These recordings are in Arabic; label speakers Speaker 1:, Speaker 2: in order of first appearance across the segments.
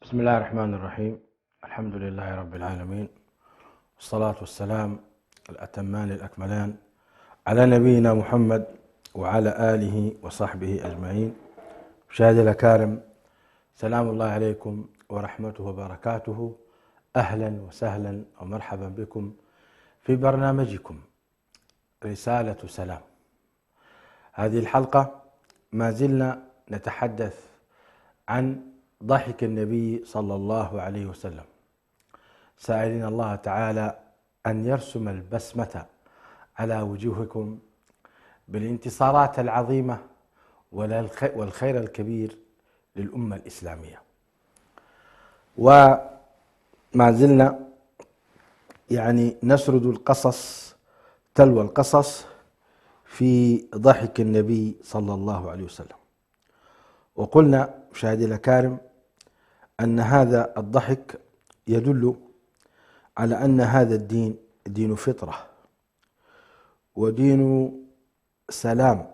Speaker 1: بسم الله الرحمن الرحيم. الحمد لله رب العالمين، والصلاة والسلام الأتمان الأكملان على نبينا محمد وعلى آله وصحبه أجمعين. مشاهدي الأكارم، سلام الله عليكم ورحمته وبركاته. أهلا وسهلا ومرحبا بكم في برنامجكم رسالة سلام. هذه الحلقة ما زلنا نتحدث عن ضحك النبي صلى الله عليه وسلم، سائلين الله تعالى أن يرسم البسمة على وجوهكم بالانتصارات العظيمة والخير الكبير للأمة الإسلامية. وما زلنا نسرد القصص تلو القصص في ضحك النبي صلى الله عليه وسلم. وقلنا مشاهدي الأكارم أن هذا الضحك يدل على أن هذا الدين دين فطرة ودين سلام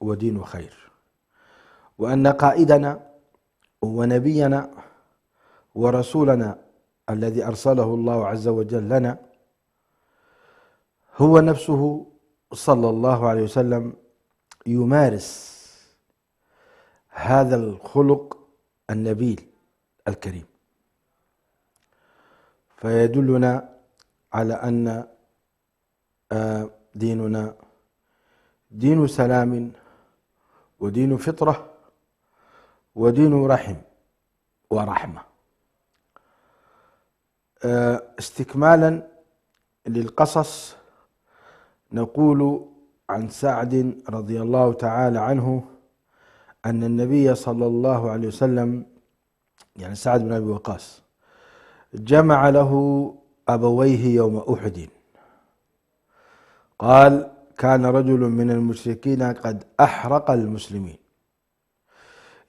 Speaker 1: ودين خير، وأن قائدنا ونبينا ورسولنا الذي أرسله الله عز وجل لنا هو نفسه صلى الله عليه وسلم يمارس هذا الخلق النبيل الكريم، فيدلنا على أن ديننا دين سلام ودين فطرة ودين رحم ورحمة. استكمالا للقصص نقول عن سعد رضي الله تعالى عنه أن النبي صلى الله عليه وسلم سعد بن أبي وقاص جمع له أبويه يوم أحد. قال: كان رجل من المشركين قد أحرق المسلمين،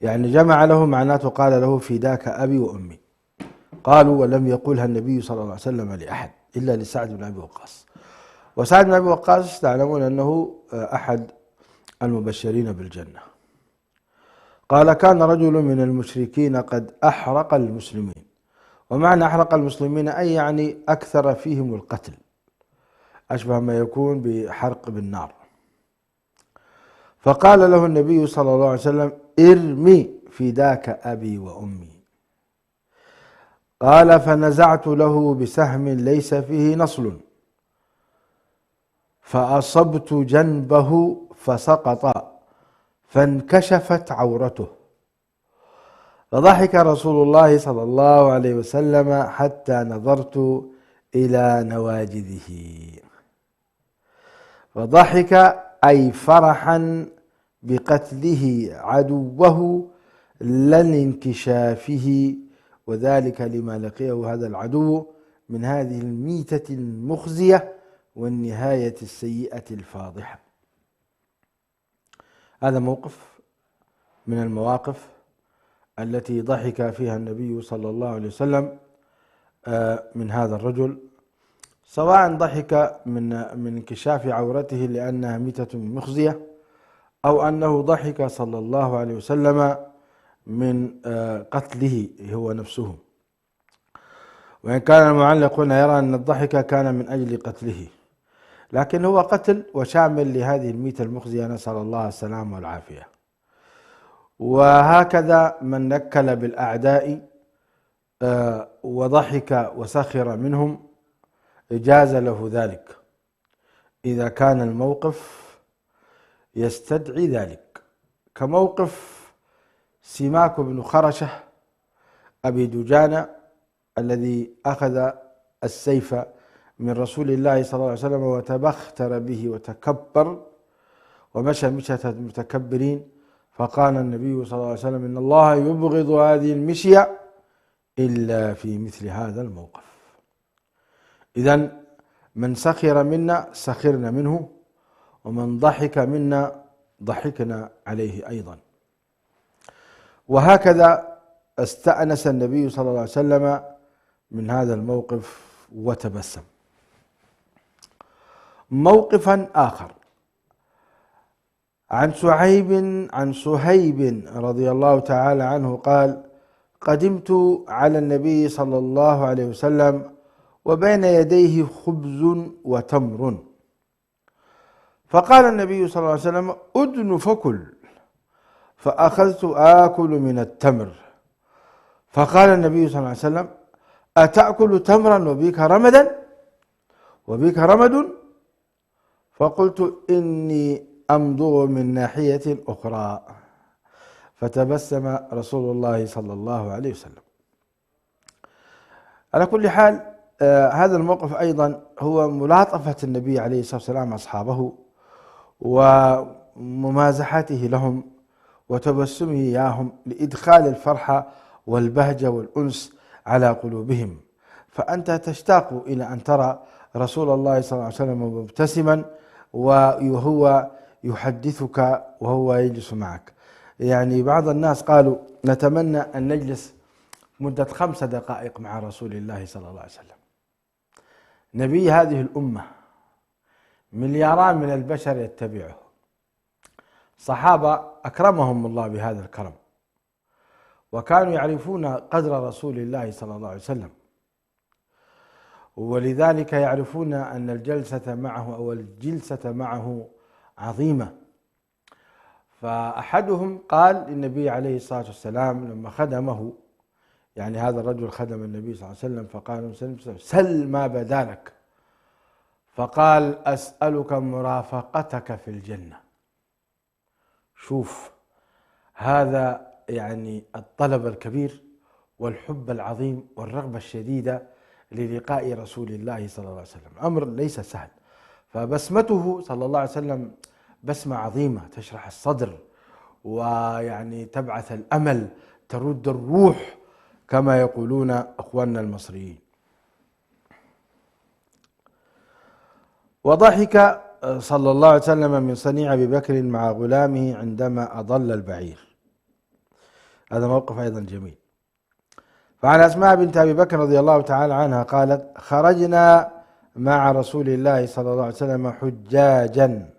Speaker 1: جمع له معناته قال له: فداك أبي وأمي. قالوا: ولم يقولها النبي صلى الله عليه وسلم لأحد إلا لسعد بن أبي وقاص. وسعد بن أبي وقاص تعلمون أنه أحد المبشرين بالجنة. قال: كان رجل من المشركين قد أحرق المسلمين. ومعنى أحرق المسلمين أي أكثر فيهم القتل، أشبه ما يكون بحرق بالنار. فقال له النبي صلى الله عليه وسلم: ارمي فداك أبي وأمي. قال: فنزعت له بسهم ليس فيه نصل فأصبت جنبه فسقط فانكشفت عورته، فضحك رسول الله صلى الله عليه وسلم حتى نظرت إلى نواجذه. فضحك أي فرحا بقتله عدوه لا انكشافه، وذلك لما لقيه هذا العدو من هذه الميتة المخزية والنهاية السيئة الفاضحة. هذا موقف من المواقف التي ضحك فيها النبي صلى الله عليه وسلم من هذا الرجل، سواء ضحك من انكشاف عورته لأنها ميتة مخزية، أو أنه ضحك صلى الله عليه وسلم من قتله هو نفسه. وإن كان المعلقون يرى أن الضحك كان من أجل قتله، لكن هو قتل وشامل لهذه الميتة المخزية، نسأل الله السلامة والعافية. وهكذا من نكل بالأعداء وضحك وسخر منهم جاز له ذلك إذا كان الموقف يستدعي ذلك، كموقف سماك بن خرشة أبي دجانة الذي أخذ السيف من رسول الله صلى الله عليه وسلم وتبختر به وتكبر ومشى مشية المتكبرين، فقال النبي صلى الله عليه وسلم: إن الله يبغض هذه المشية إلا في مثل هذا الموقف. إذن من سخر منا سخرنا منه، ومن ضحك منا ضحكنا عليه أيضا. وهكذا استأنس النبي صلى الله عليه وسلم من هذا الموقف وتبسم. موقفا آخر عن صهيب رضي الله تعالى عنه قال: قدمت على النبي صلى الله عليه وسلم وبين يديه خبز وتمر، فقال النبي صلى الله عليه وسلم: أدن فكل. فأخذت آكل من التمر، فقال النبي صلى الله عليه وسلم: أتأكل تمرا وبك رمد؟ فقلت: إني أمضغ من ناحية أخرى. فتبسم رسول الله صلى الله عليه وسلم. على كل حال، هذا الموقف أيضا هو ملاطفة النبي عليه الصلاة والسلام أصحابه وممازحته لهم وتبسمه إياهم لإدخال الفرحة والبهجة والأنس على قلوبهم. فأنت تشتاق إلى أن ترى رسول الله صلى الله عليه وسلم مبتسما وهو يحدثك وهو يجلس معك. يعني بعض الناس قالوا: نتمنى أن نجلس مدة 5 دقائق مع رسول الله صلى الله عليه وسلم. نبي هذه الأمة، ملياران من البشر يتبعه، صحابة أكرمهم الله بهذا الكرم، وكانوا يعرفون قدر رسول الله صلى الله عليه وسلم، ولذلك يعرفون أن الجلسة معه عظيمة. فأحدهم قال للنبي عليه الصلاة والسلام لما خدمه، يعني هذا الرجل خدم النبي صلى الله عليه وسلم، فقال: سل ما بدا لك. فقال: أسألك مرافقتك في الجنة. شوف هذا يعني الطلب الكبير والحب العظيم والرغبة الشديدة للقاء رسول الله صلى الله عليه وسلم، أمر ليس سهل. فبسمته صلى الله عليه وسلم بسمة عظيمة تشرح الصدر، ويعني تبعث الأمل، ترد الروح كما يقولون أخواننا المصريين. وضحك صلى الله عليه وسلم من صنيع أبي بكر مع غلامه عندما أضل البعير. هذا موقف أيضا جميل. فعن أسماء بنت أبي بكر رضي الله تعالى عنها قالت: خرجنا مع رسول الله صلى الله عليه وسلم حجاجا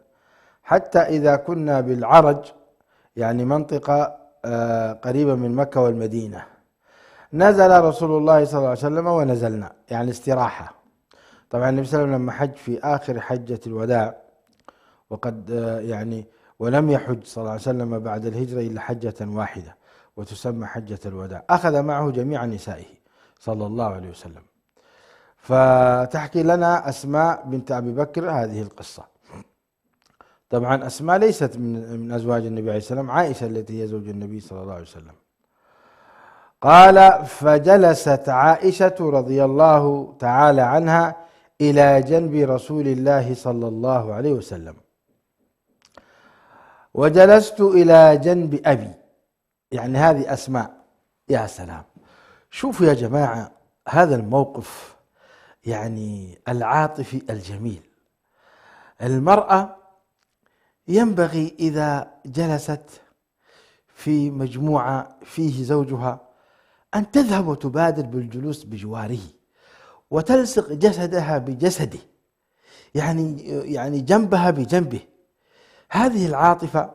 Speaker 1: حتى إذا كنا بالعرج، يعني منطقة قريبة من مكة والمدينة، نزل رسول الله صلى الله عليه وسلم ونزلنا، يعني استراحة. طبعا النبي صلى الله عليه وسلم لما حج في آخر حجة الوداع، وقد يعني ولم يحج صلى الله عليه وسلم بعد الهجرة إلا حجة واحدة وتسمى حجة الوداع، أخذ معه جميع نسائه صلى الله عليه وسلم. فتحكي لنا أسماء بنت أبي بكر هذه القصة. طبعا أسماء ليست من أزواج النبي عليه السلام، عائشة التي هي زوج النبي صلى الله عليه وسلم. قال: فجلست عائشة رضي الله تعالى عنها إلى جنب رسول الله صلى الله عليه وسلم، وجلست إلى جنب أبي. يعني هذه أسماء. يا سلام، شوفوا يا جماعة هذا الموقف يعني العاطفي الجميل. المرأة ينبغي إذا جلست في مجموعة فيه زوجها أن تذهب وتبادر بالجلوس بجواره وتلصق جسدها بجسده، يعني جنبها بجنبه. هذه العاطفة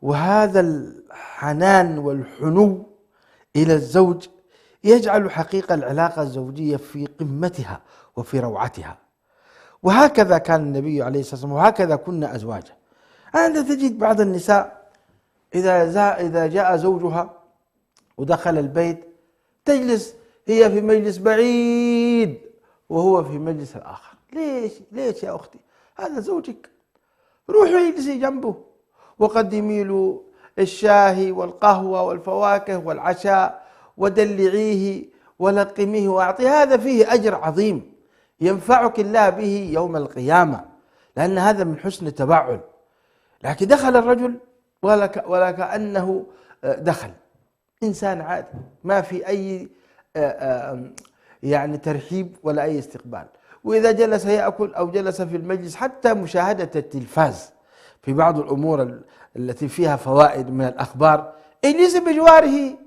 Speaker 1: وهذا الحنان والحنو إلى الزوج يجعل حقيقة العلاقة الزوجية في قمتها وفي روعتها. وهكذا كان النبي عليه الصلاة والسلام، وهكذا كنا أزواجه. أنت تجد بعض النساء إذا جاء زوجها ودخل البيت تجلس هي في مجلس بعيد وهو في مجلس الآخر. ليش يا أختي؟ هذا زوجك، روحي اجلسي جنبه وقدمي له الشاي والقهوة والفواكه والعشاء ودلعيه ولقميه وأعطيه. هذا فيه أجر عظيم ينفعك الله به يوم القيامة، لأن هذا من حسن التبعل. لكن دخل الرجل ولا كأنه دخل إنسان عادي، ما في أي يعني ترحيب ولا أي استقبال. وإذا جلس يأكل أو جلس في المجلس، حتى مشاهدة التلفاز في بعض الأمور التي فيها فوائد من الأخبار، اجلس بجواره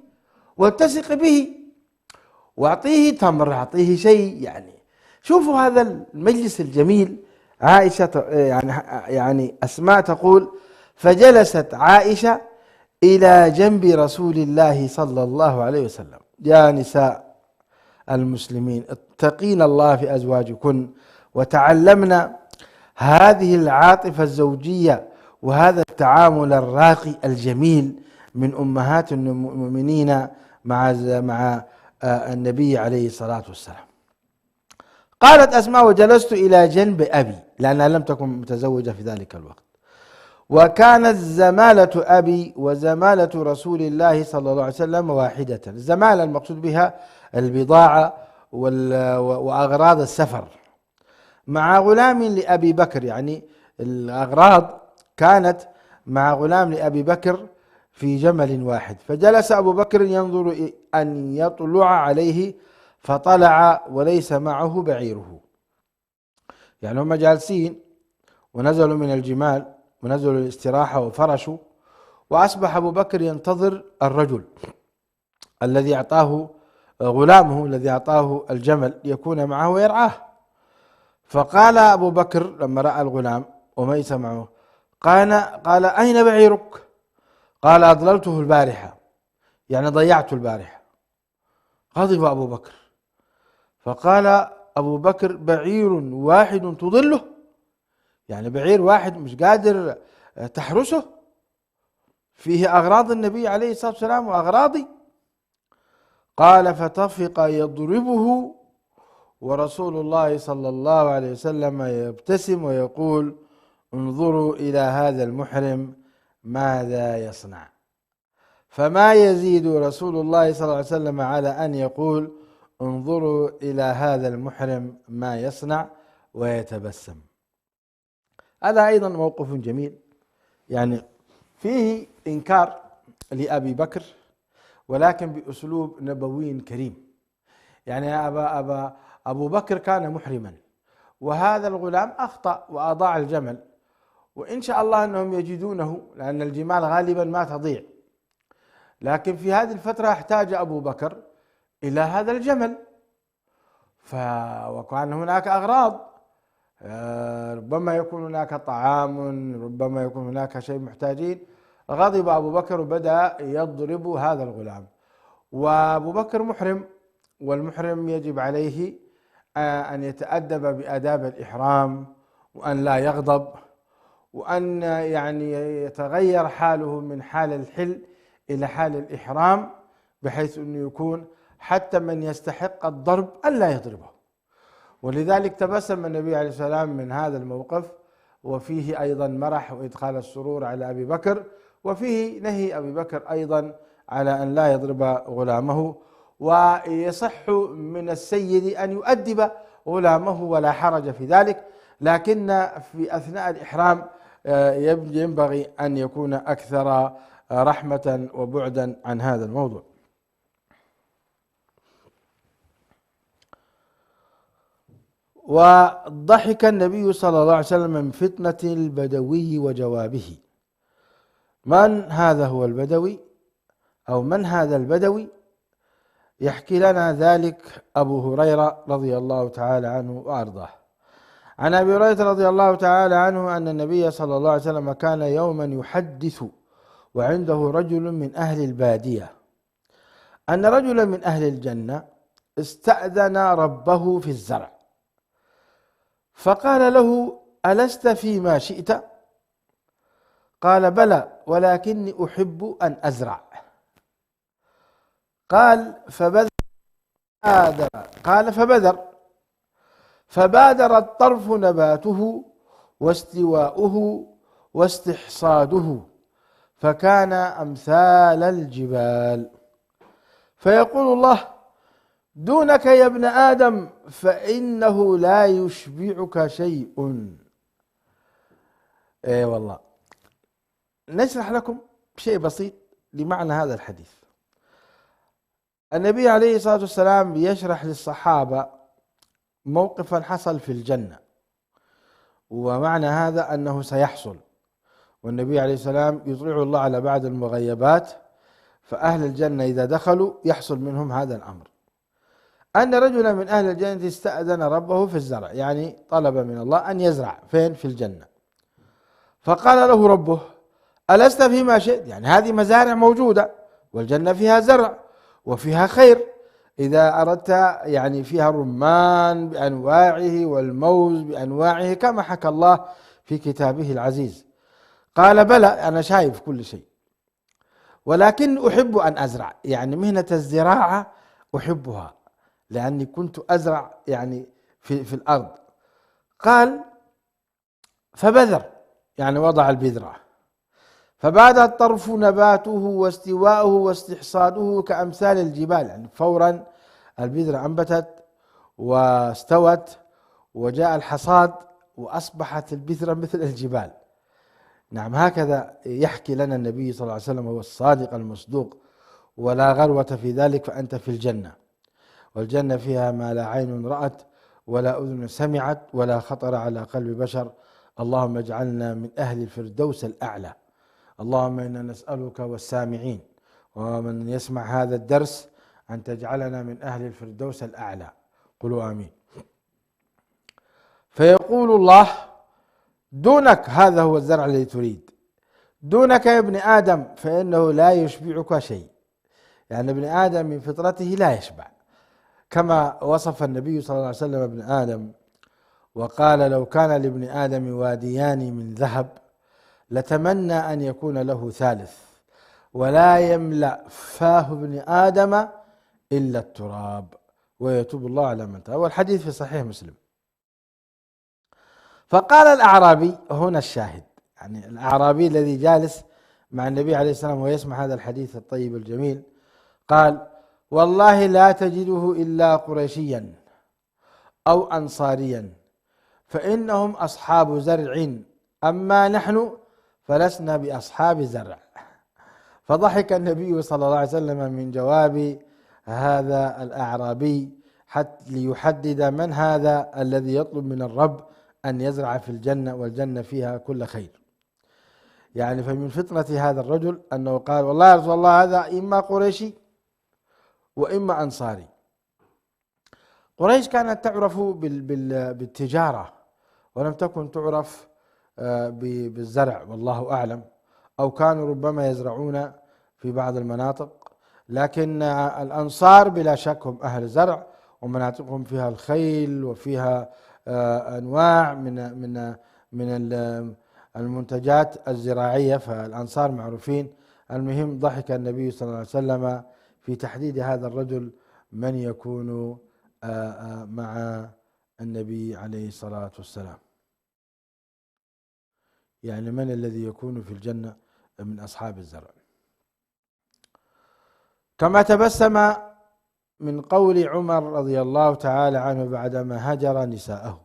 Speaker 1: والتصق به واعطيه تمر، اعطيه شيء. يعني شوفوا هذا المجلس الجميل. عائشة يعني أسماء تقول: فجلست عائشة إلى جنب رسول الله صلى الله عليه وسلم. يا نساء المسلمين، اتقين الله في أزواجكن، وتعلمنا هذه العاطفة الزوجية وهذا التعامل الراقي الجميل من أمهات المؤمنين مع النبي عليه الصلاة والسلام. قالت أسماء: وجلست إلى جنب أبي، لأنها لم تكن متزوجة في ذلك الوقت، وكانت زمالة أبي وزمالة رسول الله صلى الله عليه وسلم واحدة. الزمالة المقصود بها البضاعة وأغراض السفر، مع غلام لأبي بكر، يعني الأغراض كانت مع غلام لأبي بكر في جمل واحد. فجلس أبو بكر ينظر أن يطلع عليه، فطلع وليس معه بعيره. يعني هم جالسين ونزلوا من الجمال ونزلوا الاستراحة وفرشوا، وأصبح أبو بكر ينتظر الرجل الذي أعطاه غلامه، الذي أعطاه الجمل يكون معه ويرعاه. فقال أبو بكر لما رأى الغلام وليس معه، قال: أين بعيرك؟ قال: أضللته البارحة، يعني ضيعت البارحة. غضب أبو بكر، فقال أبو بكر: بعير واحد تضله؟ يعني بعير واحد مش قادر تحرسه؟ فيه أغراض النبي عليه الصلاة والسلام وأغراضي. قال: فطفق يضربه، ورسول الله صلى الله عليه وسلم يبتسم ويقول: انظروا إلى هذا المحرم ماذا يصنع. فما يزيد رسول الله صلى الله عليه وسلم على أن يقول: انظروا إلى هذا المحرم ما يصنع، ويتبسم. هذا أيضا موقف جميل، يعني فيه إنكار لأبي بكر ولكن بأسلوب نبوي كريم. يعني أبو بكر كان محرما، وهذا الغلام أخطأ وأضاع الجمل، وإن شاء الله أنهم يجدونه، لأن الجمال غالبا ما تضيع، لكن في هذه الفترة احتاج أبو بكر إلى هذا الجمل، وكان هناك أغراض، ربما يكون هناك طعام، ربما يكون هناك شيء محتاجين. غضب أبو بكر وبدأ يضرب هذا الغلام، وأبو بكر محرم، والمحرم يجب عليه أن يتأدب بآداب الإحرام، وأن لا يغضب، وأن يعني يتغير حاله من حال الحل إلى حال الإحرام، بحيث أنه يكون حتى من يستحق الضرب ألا يضربه. ولذلك تبسم النبي عليه السلام من هذا الموقف، وفيه أيضا مرح وإدخال السرور على أبي بكر، وفيه نهي أبي بكر أيضا على أن لا يضرب غلامه. ويصح من السيد أن يؤدب غلامه ولا حرج في ذلك، لكن في أثناء الإحرام ينبغي أن يكون أكثر رحمة وبعدا عن هذا الموضوع. وضحك النبي صلى الله عليه وسلم من فتنة البدوي وجوابه. من هذا هو البدوي، أو من هذا البدوي؟ يحكي لنا ذلك أبو هريرة رضي الله تعالى عنه وأرضاه. عن أبي هريرة رضي الله تعالى عنه أن النبي صلى الله عليه وسلم كان يوما يحدث وعنده رجل من أهل البادية أن رجلا من أهل الجنة استأذن ربه في الزرع، فقال له: ألست فيما شئت؟ قال: بلى، ولكني أحب أن أزرع. قال: فبادر الطرف نباته واستواؤه واستحصاده، فكان أمثال الجبال. فيقول الله: دونك يا ابن آدم، فإنه لا يشبعك شيء. إيه والله. نشرح لكم شيء بسيط لمعنى هذا الحديث. النبي عليه الصلاة والسلام يشرح للصحابة موقفا حصل في الجنة، ومعنى هذا أنه سيحصل، والنبي عليه السلام يطلع الله على بعض المغيبات، فأهل الجنة إذا دخلوا يحصل منهم هذا الأمر. أن رجلا من أهل الجنة استأذن ربه في الزرع، يعني طلب من الله أن يزرع فين؟ في الجنة. فقال له ربه: ألست فيما شئت، يعني هذه مزارع موجودة، والجنة فيها زرع وفيها خير، إذا أردت يعني فيها الرمان بأنواعه والموز بأنواعه كما حكى الله في كتابه العزيز. قال بلى، أنا شايف كل شيء، ولكن أحب أن أزرع، يعني مهنة الزراعة أحبها لأني كنت أزرع يعني في الأرض. قال فبذر، يعني وضع البذرة، فبات الطرف نباته واستواؤه واستحصاده كأمثال الجبال، يعني فورا البذرة أنبتت واستوت وجاء الحصاد وأصبحت البذرة مثل الجبال. نعم، هكذا يحكي لنا النبي صلى الله عليه وسلم، هو الصادق المصدوق، ولا غروة في ذلك، فأنت في الجنة، والجنة فيها ما لا عين رأت ولا أذن سمعت ولا خطر على قلب بشر. اللهم اجعلنا من أهل الفردوس الأعلى. اللهم إنا نسألك والسامعين ومن يسمع هذا الدرس أن تجعلنا من أهل الفردوس الأعلى، قولوا آمين. فيقول الله دونك، هذا هو الزرع الذي تريد، دونك يا ابن آدم فإنه لا يشبعك شيء، يعني ابن آدم من فطرته لا يشبع، كما وصف النبي صلى الله عليه وسلم ابن آدم وقال لو كان لابن آدم واديان من ذهب لتمنى أن يكون له ثالث، ولا يملأ فاه ابن آدم إلا التراب ويتوب الله على من تاب. والحديث في صحيح مسلم. فقال الأعرابي، هنا الشاهد، يعني الأعرابي الذي جالس مع النبي عليه السلام ويسمع هذا الحديث الطيب الجميل، قال والله لا تجده إلا قريشيا أو أنصاريا فإنهم أصحاب زرع، أما نحن فلسنا بأصحاب زرع. فضحك النبي صلى الله عليه وسلم من جواب هذا الأعرابي حتى ليحدد من هذا الذي يطلب من الرب أن يزرع في الجنة والجنة فيها كل خير. يعني فمن فطرة هذا الرجل أنه قال والله يا رسول الله هذا إما قريشي وإما أنصاري. قريش كانت تعرف بالتجارة ولم تكن تعرف بالزرع، والله أعلم، أو كانوا ربما يزرعون في بعض المناطق، لكن الأنصار بلا شك هم أهل زرع، ومناطقهم فيها الخيل وفيها أنواع من المنتجات الزراعية، فالأنصار معروفين. المهم ضحك النبي صلى الله عليه وسلم في تحديد هذا الرجل من يكون مع النبي عليه الصلاة والسلام، يعني من الذي يكون في الجنة من أصحاب الزرع. كما تبسم من قول عمر رضي الله تعالى عنه بعدما هجر نساءه.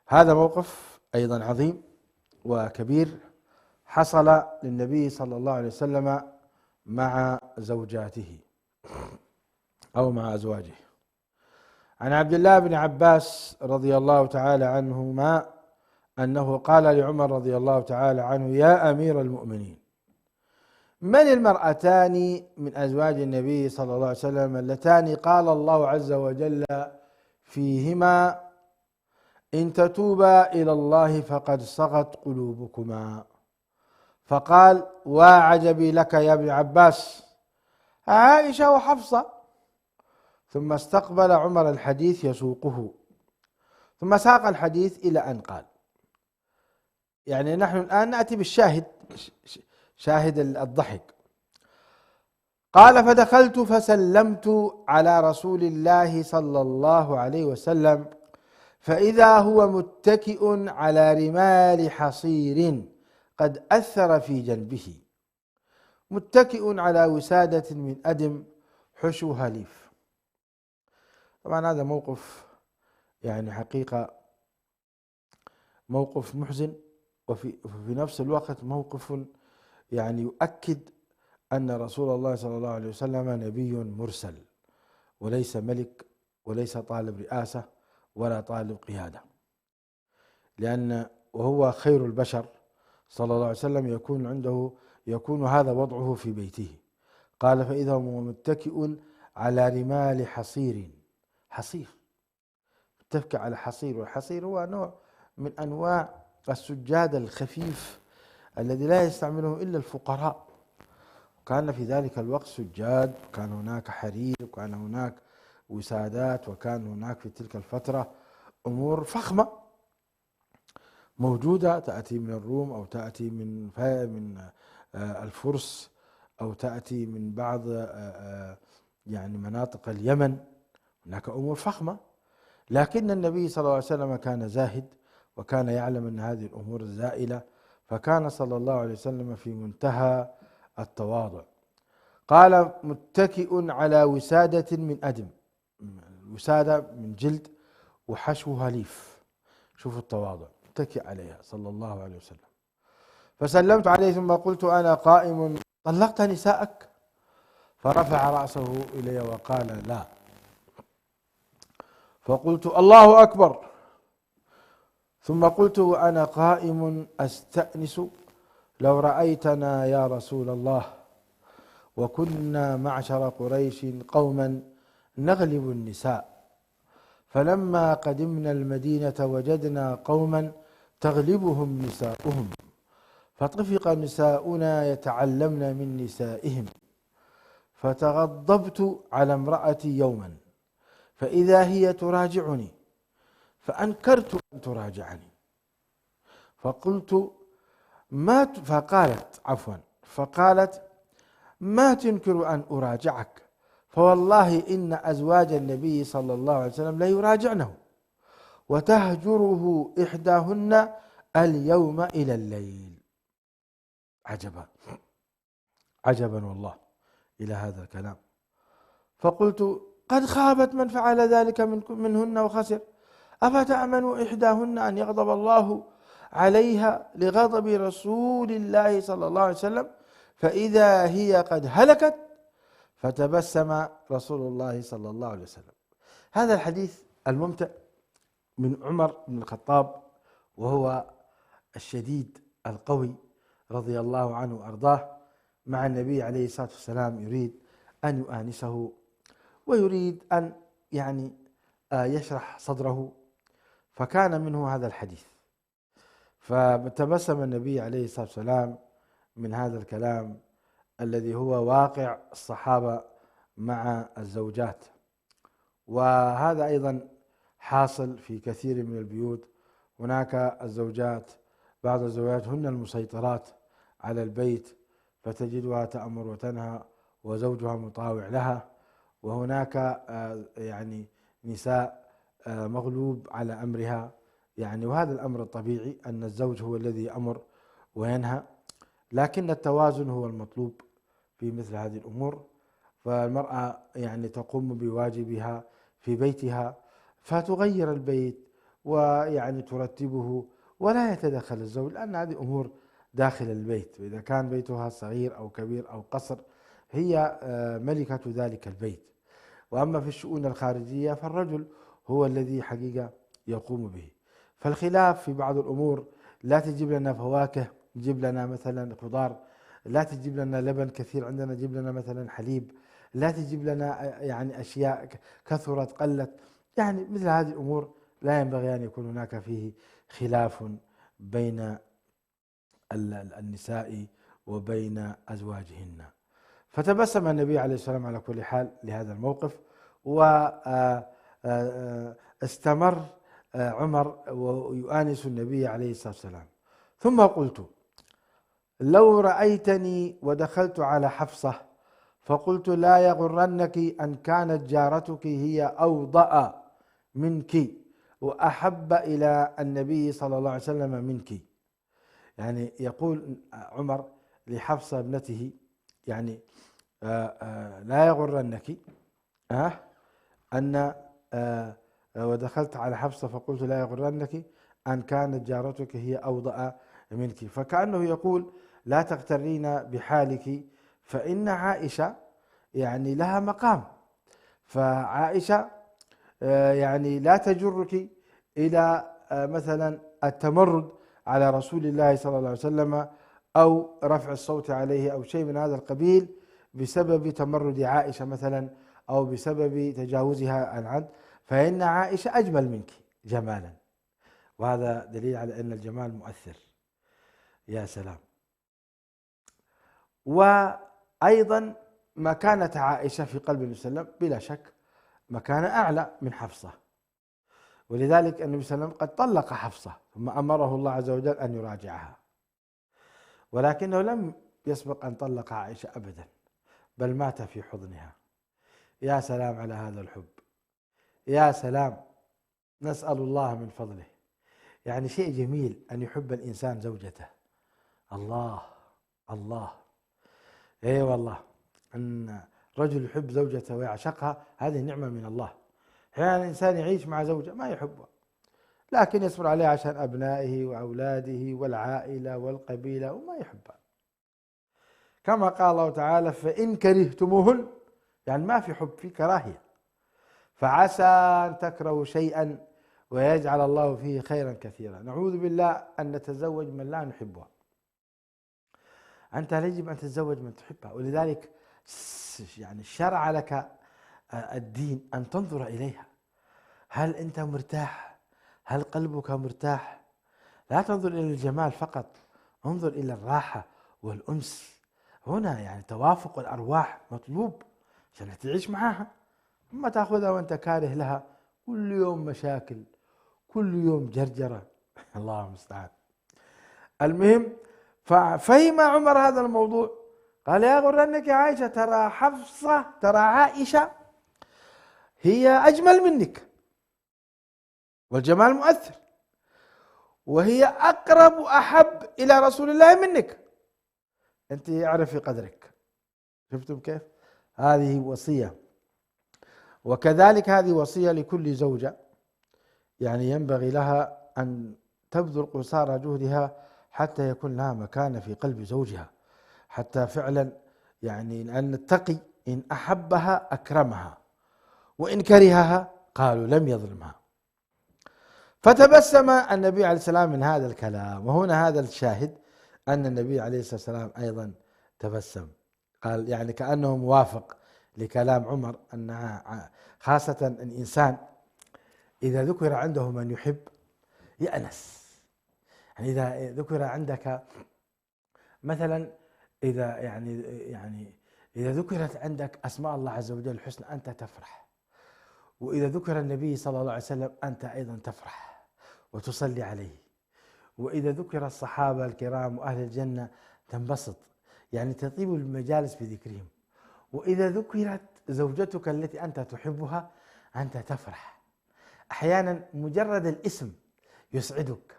Speaker 1: هذا موقف أيضا عظيم وكبير حصل للنبي صلى الله عليه وسلم مع زوجاته أو مع أزواجه. عن عبد الله بن عباس رضي الله تعالى عنهما أنه قال لعمر رضي الله تعالى عنه يا أمير المؤمنين، من المرأتان من أزواج النبي صلى الله عليه وسلم اللتان قال الله عز وجل فيهما إن تتوبا إلى الله فقد صغت قلوبكما؟ فقال وعجبي لك يا ابن عباس، عائشة وحفصة. ثم استقبل عمر الحديث يسوقه، ثم ساق الحديث إلى أن قال، يعني نحن الآن نأتي بالشاهد، شاهد الضحك. قال فدخلت فسلمت على رسول الله صلى الله عليه وسلم فإذا هو متكئ على رمال حصير قد أثر في جنبه، متكئ على وسادة من أدم حشوها ليف. طبعا هذا موقف يعني حقيقة موقف محزن، وفي نفس الوقت موقف يعني يؤكد أن رسول الله صلى الله عليه وسلم نبي مرسل، وليس ملك وليس طالب رئاسة ولا طالب قيادة، لأن وهو خير البشر صلى الله عليه وسلم يكون هذا وضعه في بيته. قال فإذا هو متكئ على رمال حصير، حصير متكئ على حصير، والحصير هو نوع من أنواع السجاد الخفيف الذي لا يستعمله إلا الفقراء. وكان في ذلك الوقت سجاد، وكان هناك حرير، وكان هناك وسادات، وكان هناك في تلك الفترة أمور فخمة موجودة تأتي من الروم، أو تأتي من الفرس، أو تأتي من بعض يعني مناطق اليمن. هناك أمور فخمة، لكن النبي صلى الله عليه وسلم كان زاهد، وكان يعلم أن هذه الأمور زائلة، فكان صلى الله عليه وسلم في منتهى التواضع. قال: متكئ على وسادة من أدم، وسادة من جلد وحشوها ليف. شوفوا التواضع، متكئ عليها صلى الله عليه وسلم. فسلمت عليه ثم قلت: أنا قائم، طلقت نساءك؟ فرفع رأسه إلي وقال: لا. فقلت: الله أكبر. ثم قلت: وأنا قائم أستأنس، لو رأيتنا يا رسول الله، وكنا معشر قريش قوما نغلب النساء، فلما قدمنا المدينة وجدنا قوما تغلبهم نساؤهم، فطفق نساؤنا يتعلمن من نسائهم، فتغضبت على امرأتي يوما فإذا هي تراجعني، فأنكرت أن تراجعني، فقالت: ما تنكر أن أراجعك، فوالله إن أزواج النبي صلى الله عليه وسلم لا يراجعنه، وتهجره إحداهن اليوم إلى الليل. عجبا عجبا والله إلى هذا الكلام. فقلت: قد خابت من فعل ذلك منهن وخسر، أفتأمن إحداهن أن يغضب الله عليها لغضب رسول الله صلى الله عليه وسلم، فإذا هي قد هلكت. فتبسم رسول الله صلى الله عليه وسلم. هذا الحديث الممتع من عمر بن الخطاب، وهو الشديد القوي رضي الله عنه وأرضاه، مع النبي عليه الصلاة والسلام، يريد أن يؤانسه، ويريد أن يعني يشرح صدره، فكان منه هذا الحديث. فتبسم النبي عليه الصلاة والسلام من هذا الكلام الذي هو واقع الصحابة مع الزوجات، وهذا أيضا حاصل في كثير من البيوت. هناك الزوجات، بعض الزوجات هن المسيطرات على البيت، فتجدها تأمر وتنهى وزوجها مطاوع لها، وهناك يعني نساء مغلوب على أمرها، يعني وهذا الأمر الطبيعي أن الزوج هو الذي يأمر وينهى، لكن التوازن هو المطلوب في مثل هذه الأمور. فالمرأة يعني تقوم بواجبها في بيتها، فتغير البيت ويعني ترتبه، ولا يتدخل الزوج، لأن هذه أمور داخل البيت. وإذا كان بيتها صغير أو كبير أو قصر، هي ملكة ذلك البيت. وأما في الشؤون الخارجية فالرجل هو الذي حقيقة يقوم به. فالخلاف في بعض الأمور، لا تجيب لنا فواكه، تجيب لنا مثلا خضار، لا تجيب لنا لبن كثير عندنا، تجيب لنا مثلا حليب، لا تجيب لنا يعني أشياء كثرت قلت، يعني مثل هذه الأمور لا ينبغي أن يكون هناك فيه خلاف بين النساء وبين أزواجهن. فتبسم النبي عليه الصلاة والسلام على كل حال لهذا الموقف، واستمر عمر ويؤانس النبي عليه الصلاة والسلام. ثم قلت: لو رأيتني ودخلت على حفصة فقلت: لا يغرنك أن كانت جارتك هي أوضأ منك وأحب إلى النبي صلى الله عليه وسلم منك. يعني يقول عمر لحفصة ابنته، يعني لا يغرنك أن ودخلت على حفصة فقلت: لا يغرنك أن كانت جارتك هي أوضأ منك. فكأنه يقول: لا تغترين بحالك، فإن عائشة يعني لها مقام، فعائشة يعني لا تجرك إلى مثلا التمرد على رسول الله صلى الله عليه وسلم، أو رفع الصوت عليه أو شيء من هذا القبيل، بسبب تمرد عائشة مثلا، أو بسبب تجاوزها عن الحد، فإن عائشة أجمل منك جمالا، وهذا دليل على أن الجمال مؤثر. يا سلام! وأيضا مكانة عائشة في قلب النبي صلى الله عليه وسلم بلا شك مكانة أعلى من حفصة، ولذلك النبي صلى الله عليه وسلم قد طلق حفصة ثم أمره الله عز وجل أن يراجعها، ولكنه لم يسبق أن طلق عائشة أبدا، بل مات في حضنها. يا سلام على هذا الحب، يا سلام، نسأل الله من فضله. يعني شيء جميل أن يحب الإنسان زوجته. الله الله، اي والله، أن رجل يحب زوجته ويعشقها هذه نعمة من الله. أحيانا الإنسان يعيش مع زوجة ما يحبها، لكن يصبر عليها عشان أبنائه وأولاده والعائلة والقبيلة وما يحبها، كما قال الله تعالى: فإن كرهتموهن، يعني ما في حب، في كراهية، فعسى أن تكرهوا شيئا ويجعل الله فيه خيرا كثيرا. نعوذ بالله أن نتزوج من لا نحبها. أنت يجب أن تتزوج من تحبها، ولذلك يعني شرع لك الدين أن تنظر إليها. هل أنت مرتاح؟ هل قلبك مرتاح؟ لا تنظر إلى الجمال فقط، انظر إلى الراحة والأنس. هنا يعني توافق الأرواح مطلوب عشان تعيش معها. أما تأخذها وأنت كاره لها، كل يوم مشاكل، كل يوم جرجرة. الله المستعان. المهم، ففهم عمر هذا الموضوع، قال: يا غرنك يا عائشة، ترى حفصة، ترى عائشة هي أجمل منك، والجمال مؤثر، وهي أقرب وأحب إلى رسول الله منك، أنت اعرفي قدرك. شفتم كيف؟ هذه وصية، وكذلك هذه وصية لكل زوجة، يعني ينبغي لها أن تبذل قصارى جهدها حتى يكون لها مكانة في قلب زوجها، حتى فعلا يعني أن التقي إن أحبها أكرمها، وإن كرهها قالوا لم يظلمها. فتبسم النبي عليه السلام من هذا الكلام، وهنا هذا الشاهد أن النبي عليه الصلاة والسلام أيضا تبسم، قال يعني كأنه موافق لكلام عمر، أنها خاصة الإنسان إذا ذكر عنده من يحب يأنس. يعني إذا ذكر عندك مثلا، يعني إذا ذكرت عندك أسماء الله عز وجل الحسنى أنت تفرح، وإذا ذكر النبي صلى الله عليه وسلم أنت أيضا تفرح وتصلي عليه، وإذا ذكر الصحابة الكرام وأهل الجنة تنبسط، يعني تطيب المجالس بذكرهم، وإذا ذكرت زوجتك التي أنت تحبها أنت تفرح. أحيانا مجرد الاسم يسعدك،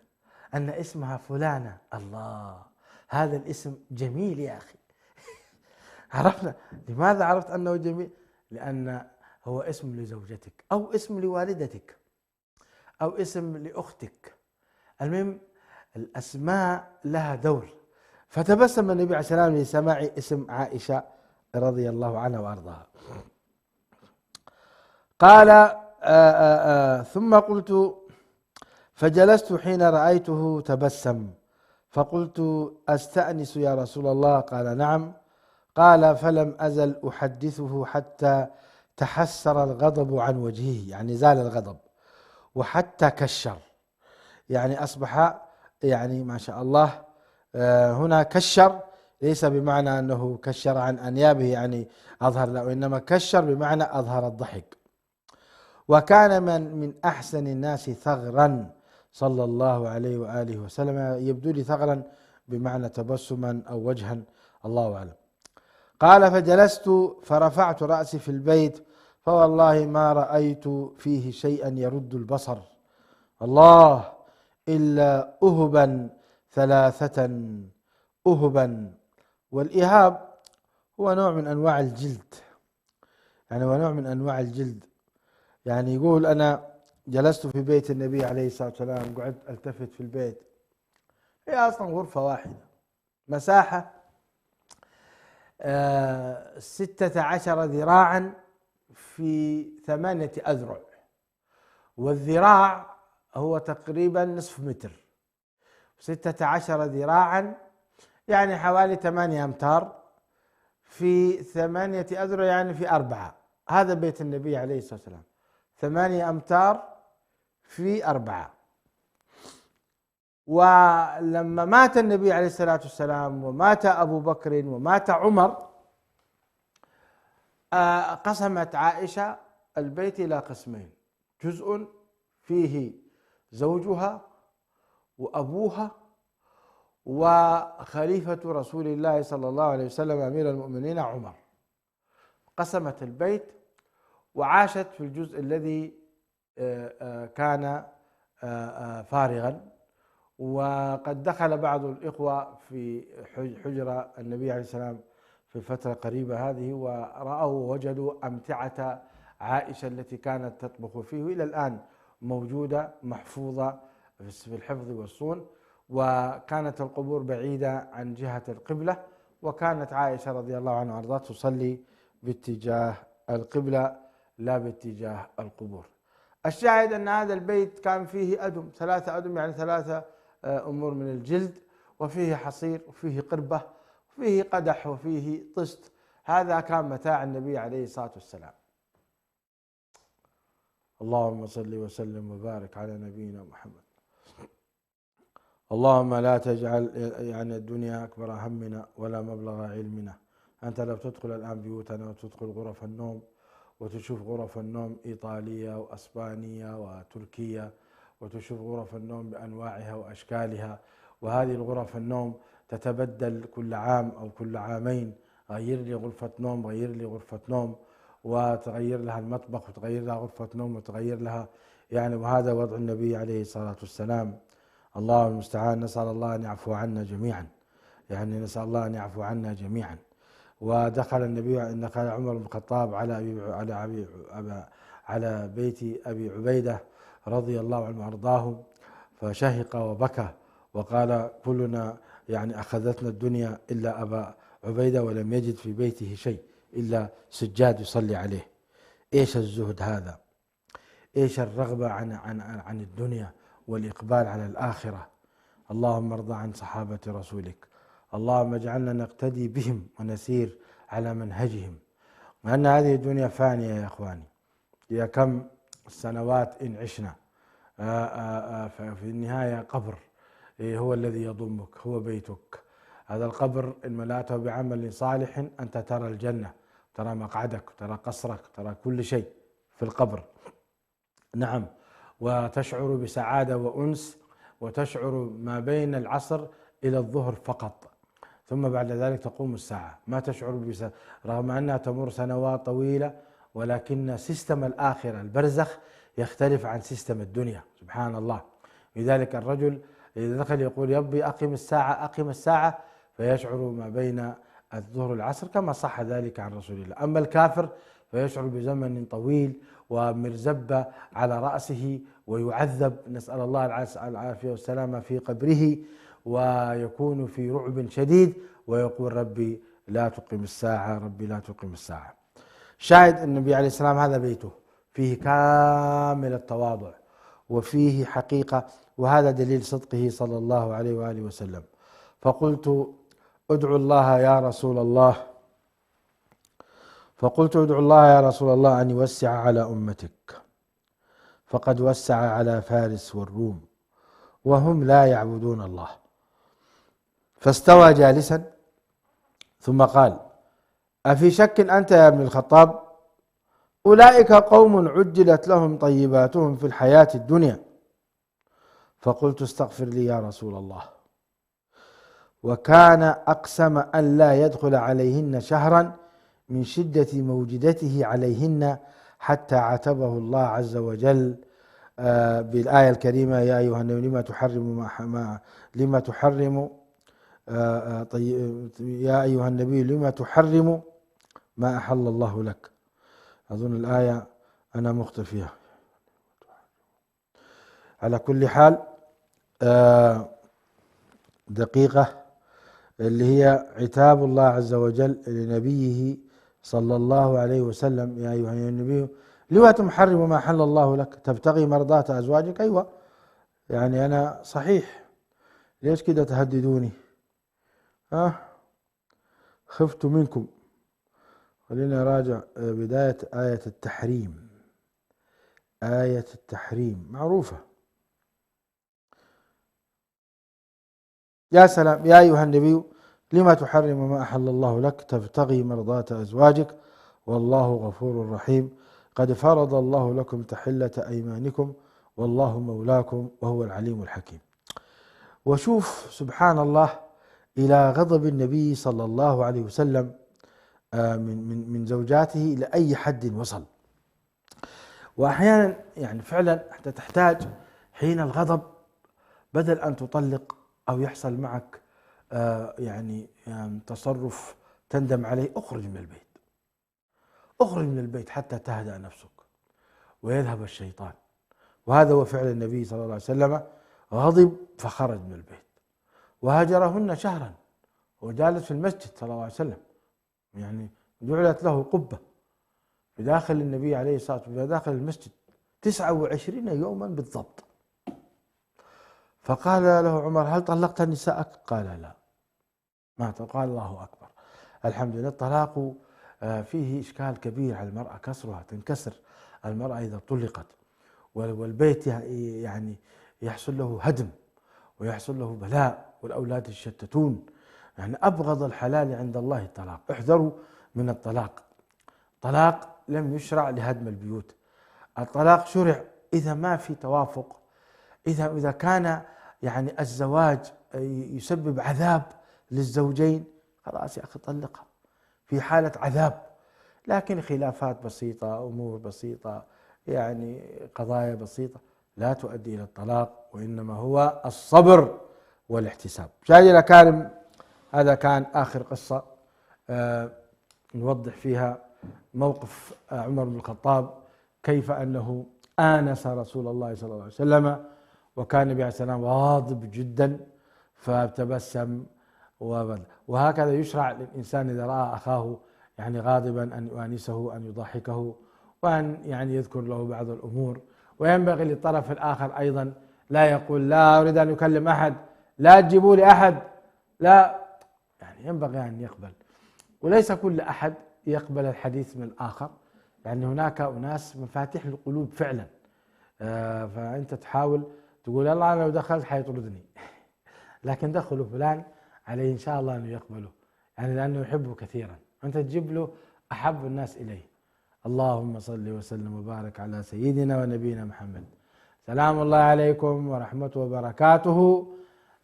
Speaker 1: أن اسمها فلانة، الله هذا الاسم جميل يا أخي. عرفنا لماذا عرفت أنه جميل؟ لأن هو اسم لزوجتك، أو اسم لوالدتك، أو اسم لأختك. المهم الأسماء لها دور. فتبسم النبي عليه السلام لسماع اسم عائشة رضي الله عنها وأرضاها. قال: ثم قلت فجلست حين رأيته تبسم، فقلت: أستأنس يا رسول الله؟ قال: نعم. قال: فلم أزل أحدثه حتى تحسر الغضب عن وجهه، يعني زال الغضب، وحتى كشر، يعني أصبح يعني ما شاء الله. هنا كشر ليس بمعنى أنه كشر عن أنيابه يعني أظهر له، وإنما كشر بمعنى أظهر الضحك. وكان من أحسن الناس ثغرا صلى الله عليه وآله وسلم، يبدو لي ثغرا بمعنى تبسما أو وجها، الله أعلم. قال: فجلست فرفعت رأسي في البيت، فوالله ما رأيت فيه شيئا يرد البصر، الله، إلا أهبا ثلاثة. أهبا، والإهاب هو نوع من أنواع الجلد، يعني هو نوع من أنواع الجلد. يعني يقول: أنا جلست في بيت النبي عليه الصلاة والسلام، قعدت ألتفت في البيت، هي أصلا غرفة واحدة، مساحة 16 ذراعا في 8 أذرع، والذراع هو تقريبا نصف متر، 16 ذراعا يعني حوالي 8 أمتار في 8 أذرع، يعني في 4. هذا بيت النبي عليه الصلاة والسلام، 8 أمتار في 4. ولما مات النبي عليه الصلاة والسلام ومات أبو بكر ومات عمر، قسمت عائشة البيت إلى قسمين: جزء فيه زوجها وأبوها وخليفة رسول الله صلى الله عليه وسلم أمير المؤمنين عمر. قسمت البيت وعاشت في الجزء الذي كان فارغا. وقد دخل بعض الإخوة في حجرة النبي عليه السلام في الفترة القريبة هذه، ورأوا ووجدوا أمتعة عائشة التي كانت تطبخ فيه، إلى الآن موجودة محفوظة في الحفظ والصون. وكانت القبور بعيدة عن جهة القبلة، وكانت عائشة رضي الله عنها وارضاها تصلي باتجاه القبلة لا باتجاه القبور. الشاهد أن هذا البيت كان فيه أدم، 3 أدم، يعني 3 أمور من الجلد، وفيه حصير وفيه قربة وفيه قدح وفيه طست. هذا كان متاع النبي عليه الصلاة والسلام. اللهم صل وسلم وبارك على نبينا محمد. اللهم لا تجعل يعني الدنيا أكبر همنا ولا مبلغ علمنا. أنت لو تدخل الآن بيوتنا وتدخل غرف النوم وتشوف غرف النوم إيطالية وأسبانية وتركية، وتشوف غرف النوم بأنواعها وأشكالها، وهذه الغرف النوم تتبدل كل عام أو كل عامين، غير لي غرفة نوم، غير لي غرفة نوم، وتغير لها المطبخ وتغير لها غرفة نوم وتغير لها يعني. وهذا وضع النبي عليه الصلاة والسلام. الله المستعان. نسأل الله أن يعفو عنا جميعا، يعني نسأل الله أن يعفو عنا جميعا. ودخل دخل عمر بن الخطاب على بيت أبي عبيدة رضي الله عنه وأرضاه، فشهق وبكى وقال: كلنا يعني أخذتنا الدنيا إلا أبا عبيدة، ولم يجد في بيته شيء إلا سجاد يصلي عليه. إيش الزهد هذا؟ إيش الرغبة عن الدنيا والإقبال على الآخرة؟ اللهم ارضى عن صحابة رسولك، اللهم اجعلنا نقتدي بهم ونسير على منهجهم، لأن هذه الدنيا فانية يا إخواني. يا كم سنوات إن عشنا، في النهاية قبر هو الذي يضمك، هو بيتك. هذا القبر إن ملأته بعمل صالح أنت ترى الجنة، ترى مقعدك، ترى قصرك، ترى كل شيء في القبر. نعم، وتشعر بسعادة وأنس، وتشعر ما بين العصر إلى الظهر فقط، ثم بعد ذلك تقوم الساعة، ما تشعر رغم أنها تمر سنوات طويلة، ولكن سيستم الآخرة البرزخ يختلف عن سيستم الدنيا، سبحان الله. لذلك الرجل إذا دخل يقول: يبي أقم الساعة أقم الساعة، فيشعر ما بين الظهر والعصر، كما صح ذلك عن رسول الله. أما الكافر فيشعر بزمن طويل ومرزبة على رأسه، ويعذب، نسأل الله العافية والسلامة، في قبره، ويكون في رعب شديد، ويقول: ربي لا تقم الساعة، ربي لا تقم الساعة. شاهد النبي عليه السلام هذا بيته فيه كامل التواضع وفيه حقيقة، وهذا دليل صدقه صلى الله عليه وآله وسلم. فقلت: ادعو الله يا رسول الله، يا رسول الله أن يوسع على أمتك، فقد وسع على فارس والروم وهم لا يعبدون الله. فاستوى جالسا ثم قال: أفي شك أنت يا ابن الخطاب؟ أولئك قوم عجلت لهم طيباتهم في الحياة الدنيا. فقلت: استغفر لي يا رسول الله. وكان أقسم أن لا يدخل عليهن شهرا من شدة موجدته عليهن، حتى عاتبه الله عز وجل بالآية الكريمة: يا أيها النبي لما تحرم يا أيها النبي لما تحرم ما أحل الله لك. أظن الآية أنا مخطئ فيها. على كل حال دقيقة، اللي هي عتاب الله عز وجل لنبيه صلى الله عليه وسلم: يا أيها النبي لما تحرم ما أحل الله لك تبتغي مرضات أزواجك. أيوة، يعني أنا صحيح، ليش كده تهددوني؟ خفت منكم. خلينا نراجع بداية آية التحريم. آية التحريم معروفة، يا سلام يا أيها النبي لما تحرم ما أحل الله لك تبتغي مرضات أزواجك والله غفور رحيم قد فرض الله لكم تحلة أيمانكم والله مولاكم وهو العليم الحكيم. وشوف سبحان الله إلى غضب النبي صلى الله عليه وسلم من زوجاته إلى أي حد وصل. وأحيانا يعني فعلا أنت تحتاج حين الغضب بدل أن تطلق أو يحصل معك يعني تصرف تندم عليه، اخرج من البيت، اخرج من البيت حتى تهدأ نفسك ويذهب الشيطان. وهذا هو فعل النبي صلى الله عليه وسلم، غضب فخرج من البيت وهاجرهن شهرا وجالس في المسجد صلى الله عليه وسلم، يعني جعلت له قبة في داخل النبي عليه الصلاة والسلام في داخل المسجد 29 يوما بالضبط. فقال له عمر هل طلقت نساءك؟ قال لا ما قال الله أكبر. الحمد لله. الطلاق فيه إشكال كبير على المرأة، كسرها تنكسر المرأة إذا طلقت، والبيت يعني يحصل له هدم ويحصل له بلاء والأولاد يشتتون. يعني أبغض الحلال عند الله الطلاق، احذروا من الطلاق. طلاق لم يشرع لهدم البيوت، الطلاق شرع إذا ما في توافق، إذا كان يعني الزواج يسبب عذاب للزوجين، خلاص يا أخي طلقها في حالة عذاب. لكن خلافات بسيطة، أمور بسيطة، يعني قضايا بسيطة لا تؤدي إلى الطلاق، وإنما هو الصبر والاحتساب. مشاهدينا الأكارم، هذا كان آخر قصة نوضح فيها موقف عمر بن الخطاب، كيف أنه آنس رسول الله صلى الله عليه وسلم وكان النبي عليه السلام غاضب جدا فتبسم. وهكذا يشرع للإنسان إذا رأى أخاه يعني غاضبا أن يؤانسه، أن يضحكه، وأن يعني يذكر له بعض الأمور. وينبغي للطرف الآخر أيضا لا يقول لا أريد أن أكلم أحد، لا تجيبوا لي أحد، لا، يعني ينبغي أن يقبل. وليس كل أحد يقبل الحديث من الآخر، يعني هناك أناس مفاتيح القلوب فعلا، فأنت تحاول تقول الله أنا لو دخلت حيطردني لكن دخلوا فلان عليه إن شاء الله أنه يقبله، يعني لأنه يحبه كثيرا، أنت تجيب له أحب الناس إليه. اللهم صل وسلم وبارك على سيدنا ونبينا محمد. سلام الله عليكم ورحمته وبركاته.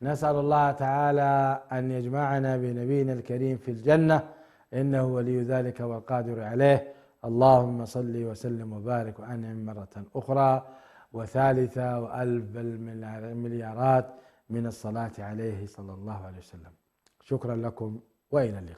Speaker 1: نسأل الله تعالى أن يجمعنا بنبينا الكريم في الجنة، إنه ولي ذلك والقادر عليه. اللهم صل وسلم وبارك وأنعم مرة أخرى وثالثة وألف المليارات من الصلاة عليه صلى الله عليه وسلم. شكرا لكم وإلى اللقاء.